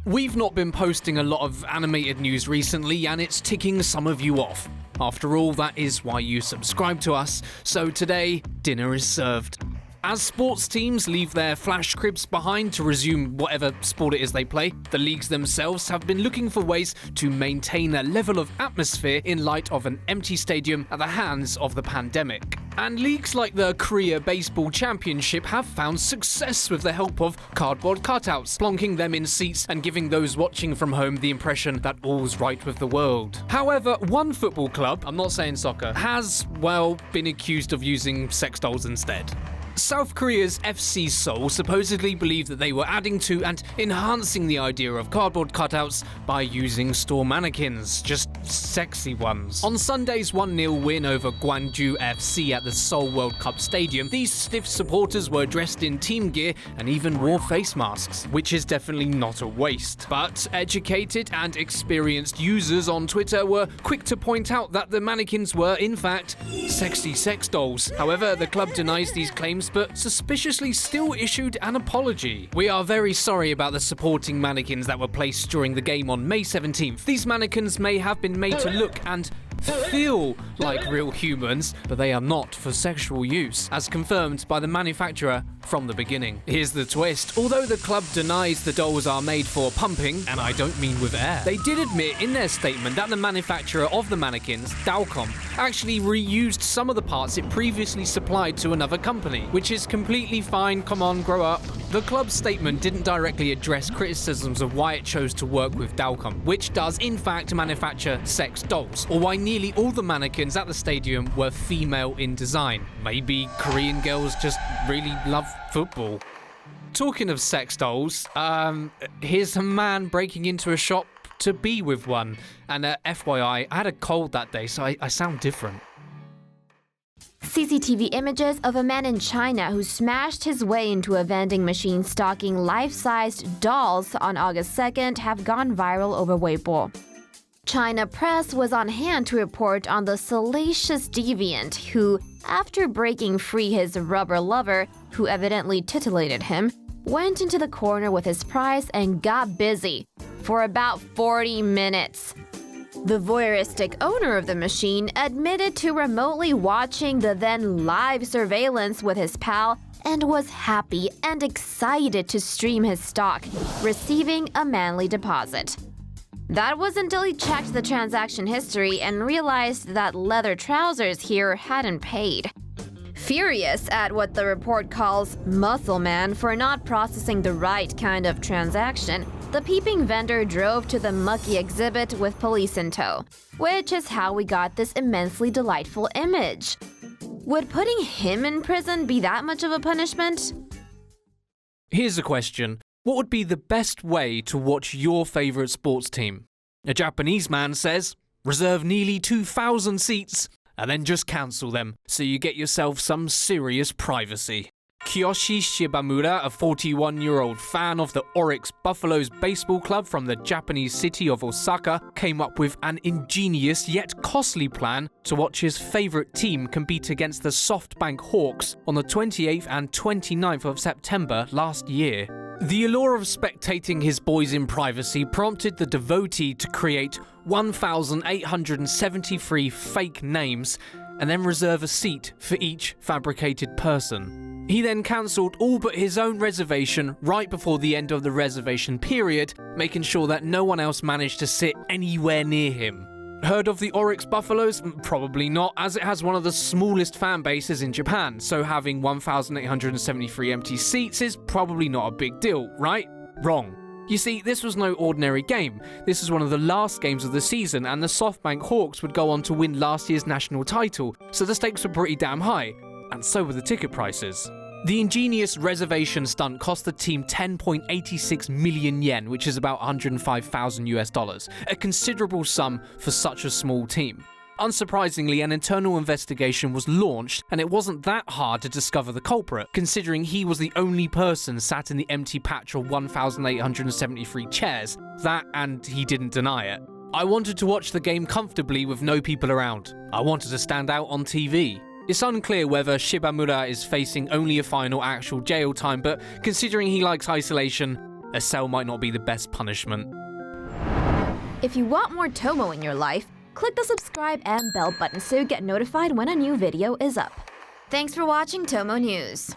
We've not been posting a lot of animated news recently, and it's ticking some of you off. After all, that is why you subscribe to us, so today, dinner is served. As sports teams leave their flash cribs behind to resume whatever sport it is they play, the leagues themselves have been looking for ways to maintain a level of atmosphere in light of an empty stadium at the hands of the pandemic. And leagues like the Korea Baseball Championship have found success with the help of cardboard cutouts, plonking them in seats and giving those watching from home the impression that all's right with the world. However, one football club, I'm not saying soccer, has, been accused of using sex dolls instead. South Korea's FC Seoul supposedly believed that they were adding to and enhancing the idea of cardboard cutouts by using store mannequins, just sexy ones. On Sunday's 1-0 win over Gwangju FC at the Seoul World Cup Stadium, these stiff supporters were dressed in team gear and even wore face masks, which is definitely not a waste. But educated and experienced users on Twitter were quick to point out that the mannequins were, in fact, sexy sex dolls. However, the club denies these claims but suspiciously still issued an apology. "We are very sorry about the supporting mannequins that were placed during the game on May 17th. These mannequins may have been made to look and feel like real humans, but they are not for sexual use, as confirmed by the manufacturer from the beginning." Here's the twist. Although the club denies the dolls are made for pumping, and I don't mean with air, they did admit in their statement that the manufacturer of the mannequins, Dalcom, actually reused some of the parts it previously supplied to another company, which is completely fine. Come on, grow up. The club's statement didn't directly address criticisms of why it chose to work with Dalcom, which does in fact manufacture sex dolls, or why nearly all the mannequins at the stadium were female in design. Maybe Korean girls just really love football. Talking of sex dolls, here's a man breaking into a shop to be with one. And FYI, I had a cold that day, so I sound different. CCTV images of a man in China who smashed his way into a vending machine stocking life-sized dolls on August 2nd have gone viral over Weibo. China press was on hand to report on the salacious deviant who, after breaking free his rubber lover, who evidently titillated him, went into the corner with his prize and got busy for about 40 minutes. The voyeuristic owner of the machine admitted to remotely watching the then live surveillance with his pal and was happy and excited to stream his stock, receiving a manly deposit. That was until he checked the transaction history and realized that leather trousers here hadn't paid. Furious at what the report calls muscle man for not processing the right kind of transaction, the peeping vendor drove to the mucky exhibit with police in tow, which is how we got this immensely delightful image. Would putting him in prison be that much of a punishment? Here's a question. What would be the best way to watch your favorite sports team? A Japanese man says, reserve nearly 2,000 seats and then just cancel them so you get yourself some serious privacy. Kiyoshi Shibamura, a 41-year-old fan of the Oryx Buffaloes baseball club from the Japanese city of Osaka, came up with an ingenious yet costly plan to watch his favorite team compete against the SoftBank Hawks on the 28th and 29th of September last year. The allure of spectating his boys in privacy prompted the devotee to create 1,873 fake names and then reserve a seat for each fabricated person. He then cancelled all but his own reservation right before the end of the reservation period, making sure that no one else managed to sit anywhere near him. Heard of the Oryx Buffaloes? Probably not, as it has one of the smallest fan bases in Japan, so having 1,873 empty seats is probably not a big deal, right? Wrong. You see, this was no ordinary game. This was one of the last games of the season, and the SoftBank Hawks would go on to win last year's national title, so the stakes were pretty damn high, and so were the ticket prices. The ingenious reservation stunt cost the team 10.86 million yen, which is about $105,000, a considerable sum for such a small team. Unsurprisingly, an internal investigation was launched, and it wasn't that hard to discover the culprit, considering he was the only person sat in the empty patch of 1,873 chairs. That, and he didn't deny it. I wanted to watch the game comfortably with no people around. I wanted to stand out on TV. It's unclear whether Shibamura is facing only a fine or actual jail time, but considering he likes isolation, a cell might not be the best punishment. If you want more Tomo in your life, click the subscribe and bell button so you get notified when a new video is up. Thanks for watching Tomo News.